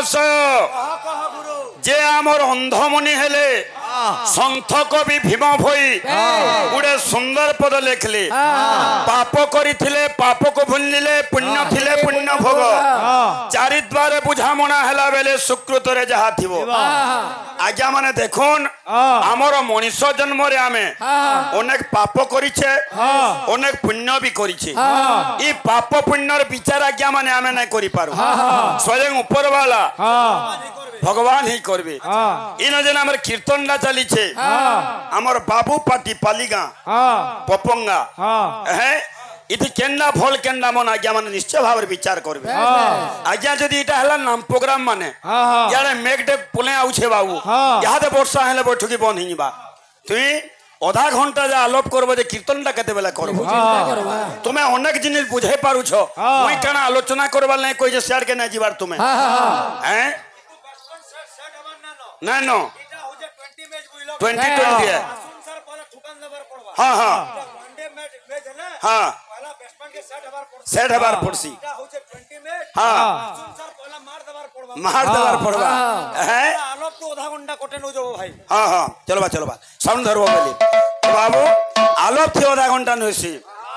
महाशय जे आमर अंधमुनि हेले संथ कवि भीम भोई गुड़े सुंदर पद लिखले पाप करथिले पाप को भूलिले पुण्य थिले पुण्य भोग चारिद्वार बुझामणा हैला बेले सुकृत रे जहा थिबो आज्ञा माने देखुन आमर मनुष्य जन्म रे आमे अनेक पाप करिछे अनेक पुण्य भी करिछे ई पाप पुण्यर विचार आज्ञा माने आमे नै करि पारु स्वयं ऊपर वाला भगवान ही करबे इन जन हमर कीर्तन ना चली छे हमर बाबू पाटी पालीगा पपंगा है इति केन्ना भल केन्ना मन आज्ञा माने निश्चय भाव विचार करबे आज्ञा जदी इटा हला नाम प्रोग्राम माने यारे मेघडे पुले आउछे बाबू यादे वर्षा हेले बैठकी बन हिबा तुई आधा घंटा जा आलोप करबो जे कीर्तनटा केते बेला करबो तुमे अनेक जिनिस बुझे पारु छ ओइ केना आलोचना करबा नै कोइ जे शेयर के नै जीवार तुमे हैं ना नो 20 है हाँ हाँ हाँ सेट हबार पड़सी हाँ मार दबार पड़वा है आलोप तो आधा घंटा कोटे नो जो भाई हाँ हाँ चलो बा साउंड धरबो बोली बाबू आलोप थे आधा घंटा नोसी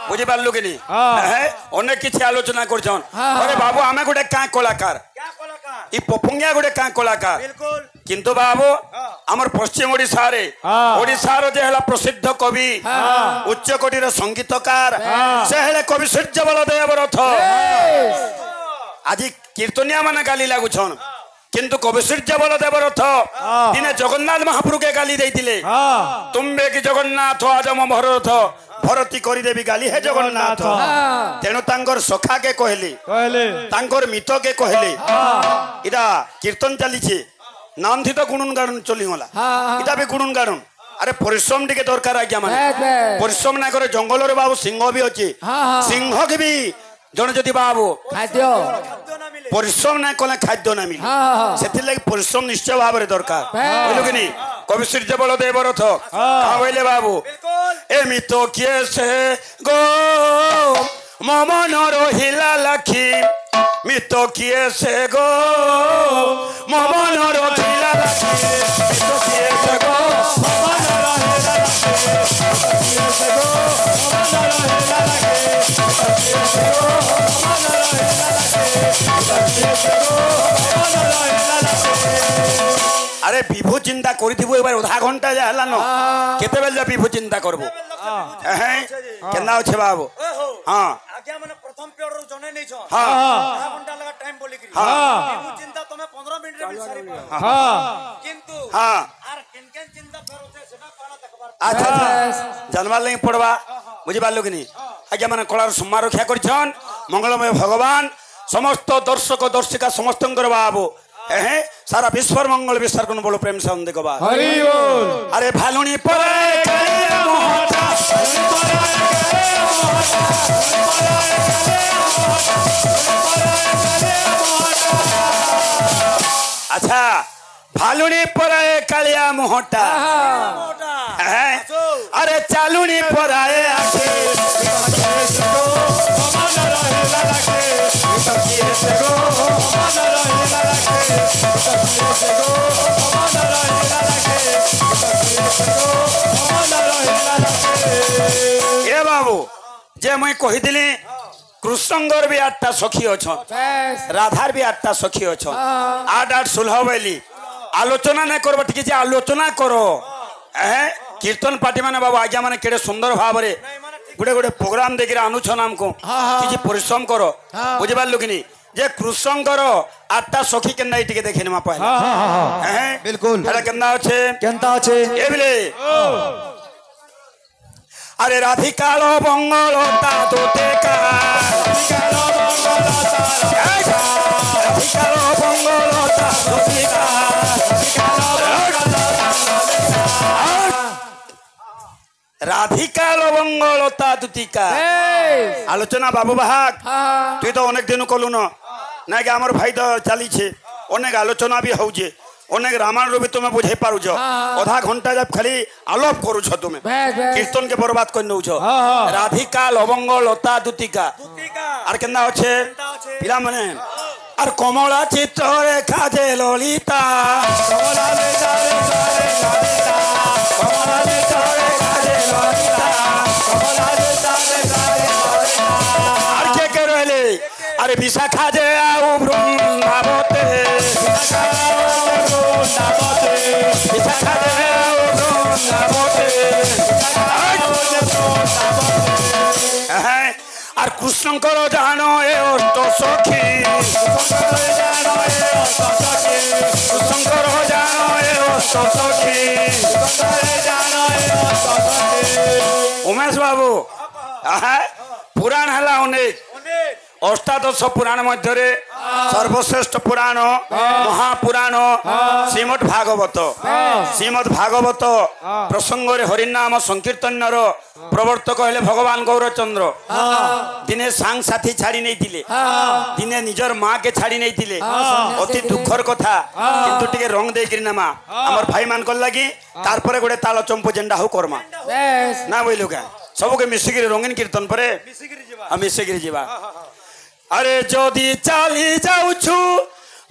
बुझी पारलु कि नहीं है अनेक किछि आलोचना करछन अरे बाबू आमे गोटे का कलाकार ई पपंगिया गोटे का कलाकार बिल्कुल किंतु बाबू आमर पश्चिम ओडिशा रे ओडिशा रो जे हला प्रसिद्ध कवि उच्च कोटि रो संगीतकार से हेले कवि सूर्य बलदेव रथ आज कीर्तनिया माने गाली लागु छन किंतु कवि सूर्य बलदेव रथ दिने जगन्नाथ महाप्रभु के गाली देइतिले तुम्बे कि जगन्नाथ आज म भरत भरती करी देवी गाली है जगन्नाथ तेणु तांकर सखा के कहले तांकर मित के कहले इदा कीर्तन चली छे नाम थी तो गुणन गाड़न चली होला इदा भी गुणन गाड़न अरे परिश्रम टिके दरकार आज्ञा माने परिश्रम ना करे जंगल रे बाबू सिंह भी अछि सिंह के भी जने जदि बाबू खाद्य परिश्रम ना कले खाद्य ना मिले सेति लागि परिश्रम निश्चय भाव रे दरकार बोलो कि नहीं कवि सूर्य बलदेव रथ का बोले बाबू एमि तो किए से गो ममन रहिला लाखी मितो किए से गो ममन रहिला लाखी मितो किए से गो ममन रहिला अरे विभु चिंता करिथिबो एबार आधा घंटा जा हला न केते बेल जा विभु चिंता करबो हैं केना होछे बाबू हां आज्ञा माने प्रथम पेड़ रो जने नै छ हां आधा घंटा लगा टाइम बोली करी हां विभु चिंता तमे 15 मिनिट रे सारी हां किंतु हां आर केन चिंता फेर होछे सेटा पाना तकबार अच्छा जानवा लई पड़वा बुझि पालो कि नहीं आज्ञा माने कलार सम्मान रक्षा करछन मंगलमय भगवान समस्त दर्शक दर्शिका समस्तंकर बाबू सारा विश्व मंगल विस्तार को बोलो प्रेम से देखो बात हरि बोल अरे भालुनी परे अच्छा भालुनी पराए कालिया मोहटा अरे चालुनी पराए ए बाबू जे मैं कहीदिली कृष्णंगर भी 8टा सखी अच्छा राधार भी 8टा सखी अच्छा 8 सुलह बैली आलोचना नहीं कर टे आलोचना करो कीर्तन पार्टी माने बाबू आज्ञा माने केड़े सुंदर भाव रे गुडे गुडे प्रोग्राम देखि आनुछन हमको किछि परिश्रम करो बुझि पारलु कि नहीं जे कृष्णंकर 8टा सखी केना टिके देखिन मा पहला बिल्कुल एला केना अछि ए बिले अरे राधिकालो बंगलता तोते का राधिकालो बंगलता तोते का राधिकालो बंगलता तुतिका आलोचना बाबू बाहाक तु तो अनेक दिन कलु ना कि आमर भाई तो चली छे अनेक आलोचना भी हौ जे अनेक रामायण भी तुम्हें बुझे पारु आधा घंटा जब खाली आलोप करू तुम्हें कीर्तन के बर्बाद कर नौ राधिका लवंग लता दुतिका आर केना अच्छे पिला माने আর কমলা চিত্র রেখা যে ললিতা আর কে কে রইলে আরে বিশাখা যে আউ বৃন্দাবতে বিশাখা যে আউ বৃন্দাবতে আর কৃষ্ণঙ্কর জানো এ অষ্ট সখী কৃষ্ণঙ্কর জানো এ অষ্ট সখী উমেশ বাবু পুরাণ হেলা অনেক অষ্টাদশ পুরাণ মধ্যে সর্বশ্রেষ্ঠ পুরাণ মহাপুরাণ শ্রীমদ ভাগবত শ্রীমদ ভাগবত প্রসঙ্গে হরিনাম সংকীর্তনর প্রবর্তক হলে ভগবান গৌরচন্দ্র দিনে সাংসাথী ছাড়ি নেইলে দিনে নিজের মা কে ছাড়ি নেইলে অতি দুঃখর কথা কিন্তু টিকে রং দেইকিরি নেমা আমার ভাই মানকর লাগি তারপরে গোটে তাল চম্পু জেন্ডা হু কর্মা না বইলু কা সবকে মিশিকি রঙিন কীর্তন পরে মিশিকি যা আরে যদি চালি যাউছু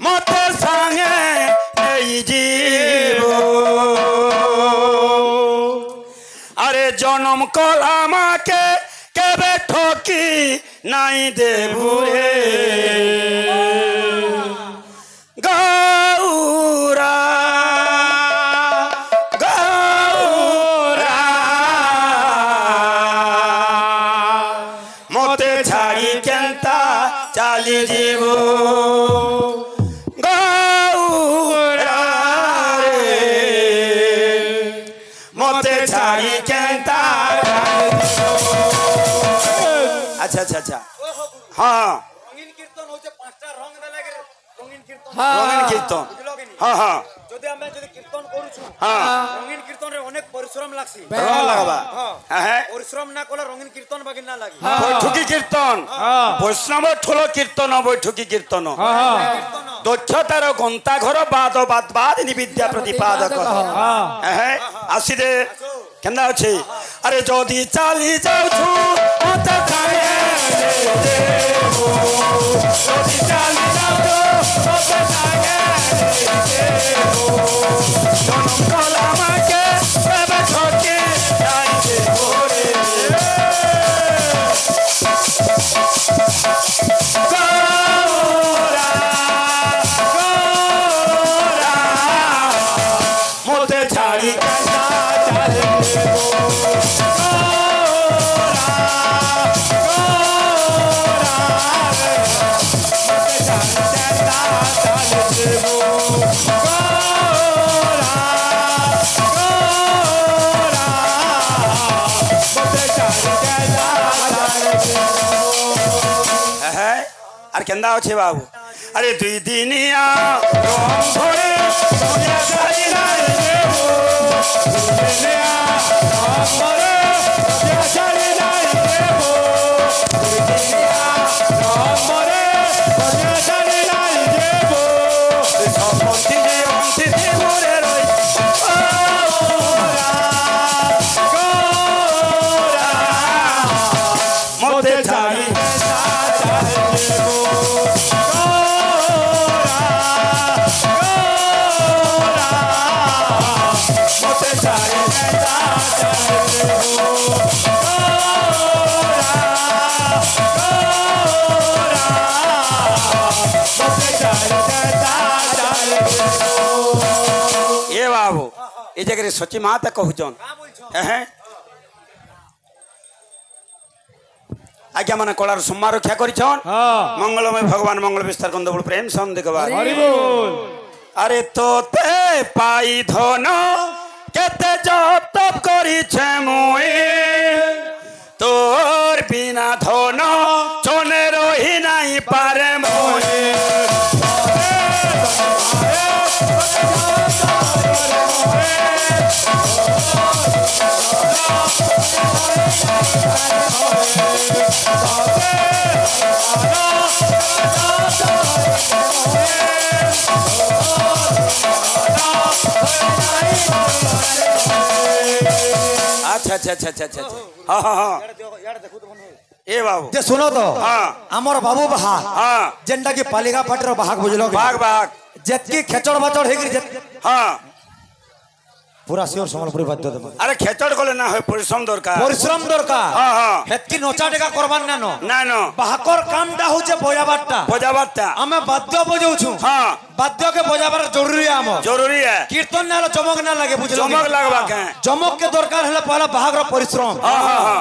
মতে সাঙ্গে নেই জীব আরে জনম কলা মাকে কেবে ঠকি নাই দেবুরে গৌরা গৌরা মতে ছাড়ি কেন্তা চালি জীব গৌরা মতে ছাড়ি কেন্তা আচ্ছা আচ্ছা আচ্ছা হ্যাঁ রঙিন কীর্তন হচ্ছে পাঁচটা রং দেলাগে রঙিন কীর্তন রঙিন কীর্তন হ্যাঁ হ্যাঁ যদি আমরা যদি কীর্তন করুছু হ্যাঁ রঙিন কীর্তনের অনেক পরিশ্রম লাগছে রং লাগাবা হ্যাঁ পরিশ্রম না করলে রঙিন কীর্তন বাকি না লাগে বৈঠকি কীর্তন বৈষ্ণব ঠোল কীর্তন বৈঠকি কীর্তন দক্ষতার গন্তা ঘর বাদ বাদ বাদিনী বিদ্যা প্রতিপাদক হ্যাঁ আসিদে কেন্দা আছে আরে যদি চালি যাউছু মতে সাঙ্গে যদি চালি যাউছু মতে সাঙ্গে জনম কলা মাকে কেবে ঠকি নাই দেবুরে গৌরা গৌরা মতে ছাড়ি কেন্তা চালি জীব আর কেন্দা আছে বাবু আরে দুই দিনিয়া রং ধরে দুনিয়া ছাড়ি নাই দেব দুনিয়া রং ধরে দুনিয়া ছাড়ি নাই দেব দুনিয়া রং ধরে দুনিয়া ছাড়ি নাই দেব সম্পত্তি জীবন্তি দেবরে রই গৌরা গৌরা মতে ছাড়ি এ বাবু এই জায়গায় সচি মাতা কহুছন হ্যাঁ আজ্ঞা মানে কলার সম্মান রক্ষা করিছন মঙ্গলময় ভগবান মঙ্গল বিস্তার কন্দ বল প্রেম সম দেখবা আরে তোতে পাই ধন কেতে জপ তপ করিছে মুই তোর বিনা ধন চনে রহি নাই পারে মুই अच्छा अच्छा अच्छा अच्छा अच्छा हाँ हाँ हाँ ए बाबू जे सुनो तो हाँ हमर बाबू बहा हाँ जेंटा की पालिका पाटर बाहाग बुझलो भाग भाग जेतकी खेचड़ बाचड़ हेगिर हाँ पूरा सियोर संबलपुरी बाध्य देबो अरे खेचड़ कोले ना है परिश्रम दरकार परिश्रम दरकार हाँ हाँ हेतकी नोचा टेका करबान ना नो ना नो बाहाकर कामटा होचे बजाबारटा बजाबारटा हमें बाध्य बजाउछु हाँ बाध्य के बजाबार जरूरी है हम जरूरी है कीर्तन ना चमक ना लगे बुझलो चमक लगवा के चमक के दरकार हला पहला बाहागर परिश्रम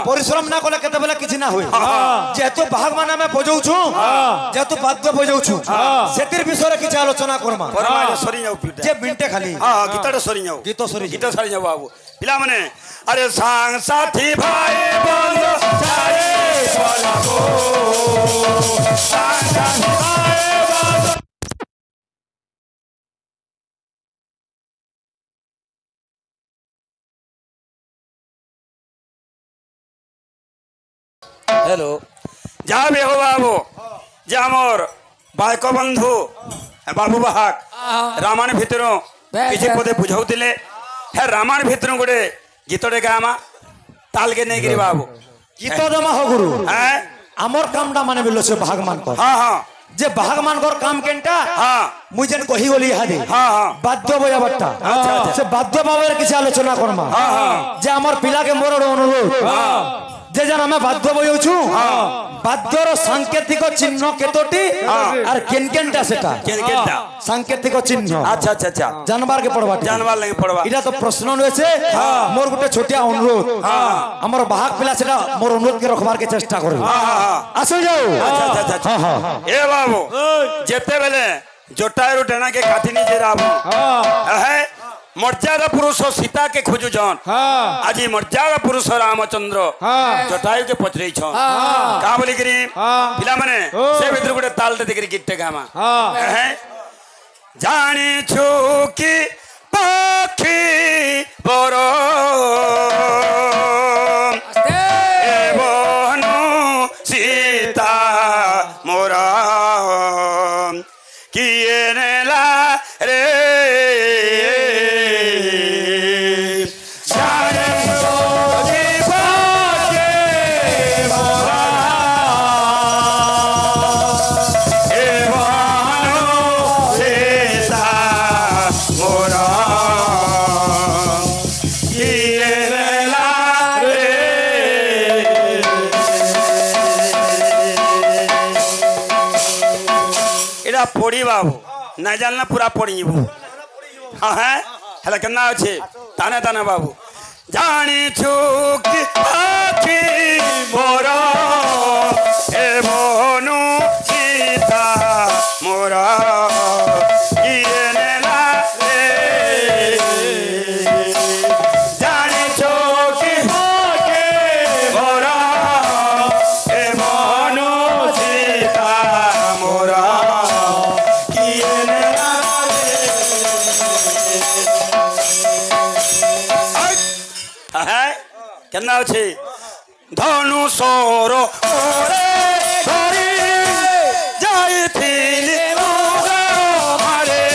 परिश्रम ना कोले केते बेला किछि ना होय जेतु बाहाग माने में बजाउछु जेतु बाध्य बजाउछु सेतिर विषय किछि आलोचना करमा परमाय सरी जाऊ पीटे जे मिनटे खाली हां गीतटे सरी जाऊ गीत सरी गीत सरी जाऊ बाबू पिला माने अरे सांग साथी भाई बोलो सारे बोलो सांग साथी भाई बोलो हेलो जा बे हो बाबू जा मोर बायको बंधु बाबू बाहाक रामायण भितर किसी पदे बुझाऊले हे रामायण भितर गोटे गीतटे गामा ताल के नहीं गिरी बाबू गीत दमा हो गुरु हैं हमर कामटा माने बिलो से भाग मान कर हाँ हाँ जे भाग मान कर काम केनटा हाँ मुई जेन कही गली हादे हाँ हाँ बाध्य बया बट्टा अच्छा। से बाध्य बाबर किसी आलोचना करमा हाँ हाँ जे हमर पिला के मोर अनुरोध जे जन हमें बाध्य बयौछु बाध्यर सांकेतिक चिन्ह केतोटी और केन केनटा सेटा केन केनटा सांकेतिक चिन्ह अच्छा अच्छा अच्छा जानबार के पड़वा जानवार लगे पड़वा इटा तो प्रश्न रहिছে मोर गुटे छोटिया अनुरोध हमर बाहक पिला सेटा मोर अनुरोध के रखबार के चेष्टा करू आसो जाओ अच्छा अच्छा अच्छा ए बाबू जेते बेले जोटायरु टेना के काटिनी जे राबू है मर्यादा पुरुष सीता के खोजु जन आज मर्यादा पुरुष रामचंद्र जटायु के पचरे छन का बोली करी पिला माने से भीतर गोटे ताल दे करी गीत गामा है जानी छु कि पाखी बरो एवनु सीता मोरा किए नेला रे पड़ी बाबू ना जानना पूरा पड़ी हाँ है हेला केना अच्छे ताने ताने बाबू जानी छुक आखी मोरा ए मोनु सीता मोरा किए नेला रे जानी छुक आखी मोरा ए मोनु सीता मोरा केना अछि धनु सोरो ओरे धरी जाइथिली मोगा मारे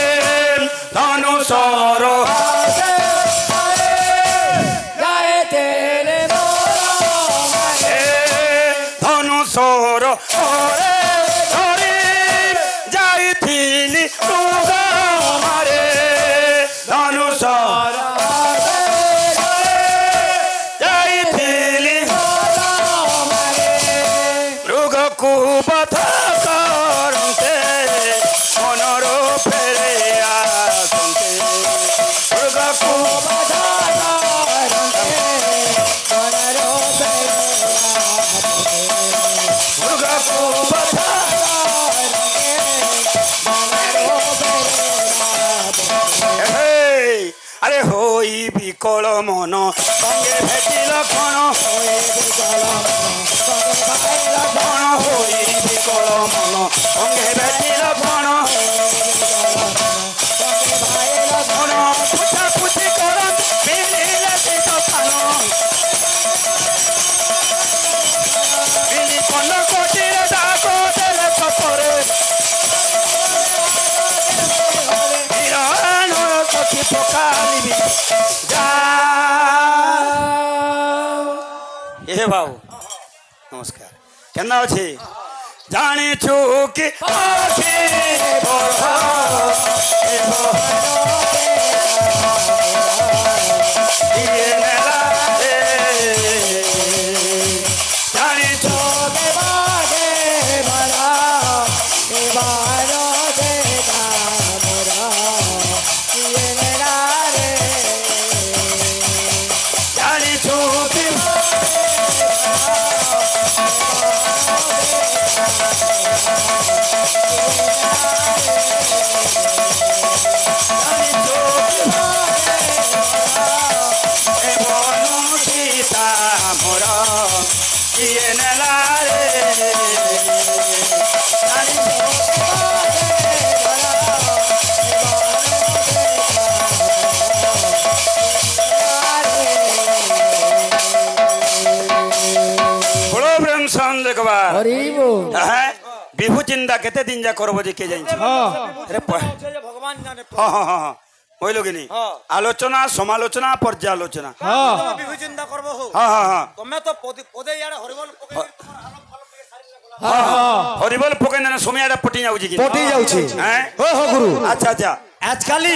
धनु सोरो जाइथिली मोगा मारे धनु सोरो ओरे धरी जाइथिली मोगा मारे धनु सोरो अरे होई बिकल मन संगे भेटिल कण होई बिकल मन संगे भेटिल कण पूछा पूछी कर मिलिले मिली कन कोटी डाक देले सपरे ये बाबू नमस्कार। केना अछि जानी चुकी आखी बरहा ए ये नेला रे जानी चुकी बागे भरा ए बारो दे दामरा ये मेरा रे जानी चुकी विभू चिंता केते दिन जा करबो जे के जाइन अरे भगवान जाने हां हां हां होइलो कि नहीं आलोचना समालोचना पर्यालोचना विभू चिंता करबो हो हां हां हां तमे तो पदे यार हरिबोल पके हरिबोल पके ना सोमियाडा पटी जाउची कि पटी जाउची हैं हो गुरु अच्छा अच्छा आजकाली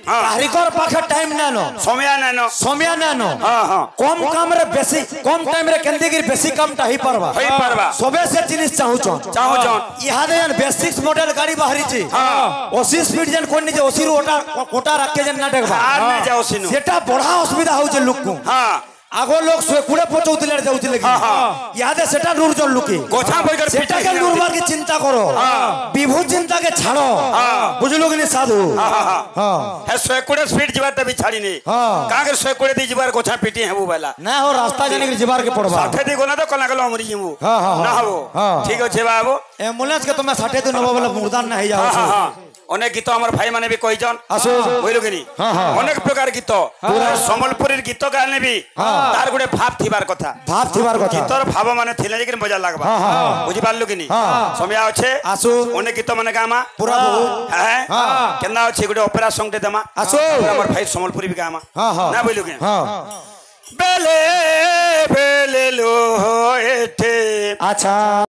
कारीगर पाखे टाइम नानो समय नानो हां हां कम काम रे बेसी कम टाइम रे केंदी गिर बेसी काम ता ही परबा सबे से जिनिस चाहू इहा दे बेसिक्स मॉडल गाड़ी बाहरी छी हां 80 स्पीड जन कोन जे 80 रो कोटा रख के जन ना देखबा आर ने जाओ सिनु सेटा बड़ा असुविधा हो जे लोक को हां आगो लोग कुड़े पचौतिले जाउतिले यादे सेटा दूर जन लुकी गोछा बगर सेटा के दूरबार की चिंता करो विभू चिंता के छाड़ो बुझलो कि नहीं साधु हां है 100 कुड़े स्पीड जिबार त भी छाड़ी नहीं कागे 100 कुड़े दी जिबार गोछा पीटी है वो वाला ना हो रास्ता जाने के जिबार के पड़बा 60 दी गोना तो कोना गलो हमरी जिमु ना हो ठीक है बाबू एम्बुलेंस के तुम 60 दिन नबा वाला मुर्दान नहीं जाओ अनेक गीत हमर भाई माने भी कहिजन बुझलो कि नहीं अनेक प्रकार गीत संबलपुरी गीत गाने भी तार गुडे भाव थिबार कथा गीतर भाव माने थिले जे मजा लागबा बुझि पारलु कि नहीं समय আছে आसु अनेक गीत माने गामा पूरा बहु हैं केना अछि गुडे ओपेरा सॉन्ग दे दमा आसु हमर भाई संबलपुरी भी गामा ना बुझलु कि बेले बेले लो एते अच्छा